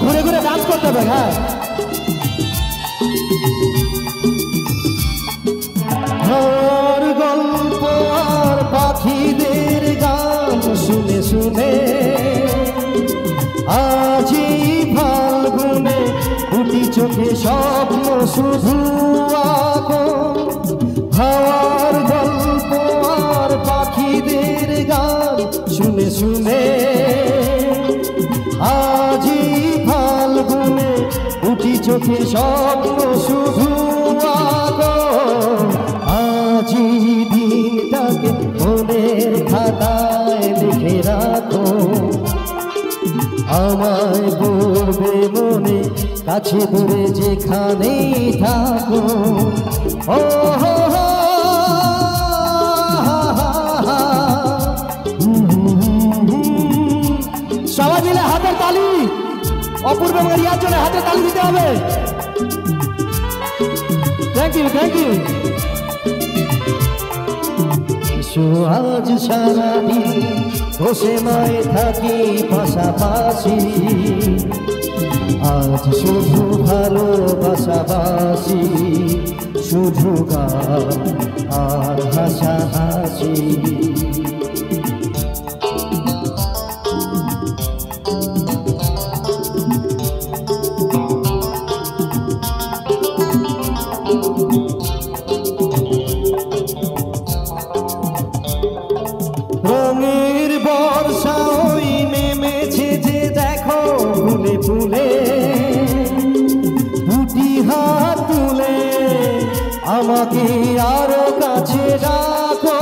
ঘুরে ঘুরে ডান্স করতে হবে। হ্যাঁ, ঘর গল্প আর পাখিদের গান শুনে শুনে আজি ফাল্গুনে দুটি চোখে স্বপ্ন শুধু আঁকো। হাওয়ার গল্প আর পাখিদের গান শুনে শুনে আজি ফাল্গুনে দুটি চোখে স্বপ্ন শুধু আঁকো। আজি দিনটাকে মনের খাতায় লিখে রাখো, আমায় পড়বে মনে কাছে দূরে যেখানেই থাকো। ও হো হো, সবাই মিলে হাতের তালি, অপূর্ব এবং রিয়ার জন্য হাতের তালি দিতে হবে। Thank you, thank you. আজ সারাদিন বসে মায়ে থাকি পাশাপাশি, আজ শুধু ভালোবাসাবাসি, শুধু গান আর হাসাহাসি। রঙের বর্ষা ওই নেমেছে যে দেখো ফুলে ফুলে, দুটি হাত তুলে আমাকে আরো কাছে রাখো।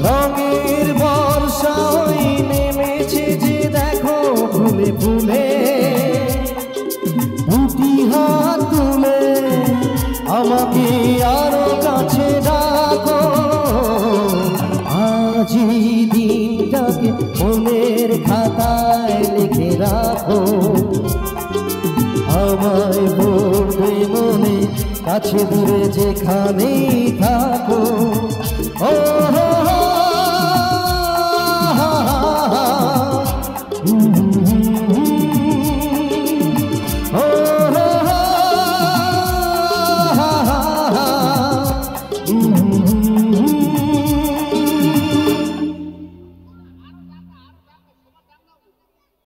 রঙের বর্ষা ওই নেমেছে যে দেখো ফুলে ফুলে, দুটি হাত তুলে আমাকে আরো কাছে রাখো। আজি দিনটাকে মনের খাতায় লিখে রাখো, আমায় পড়বে মনে কাছে দূরে যেখানেই থাকো। ও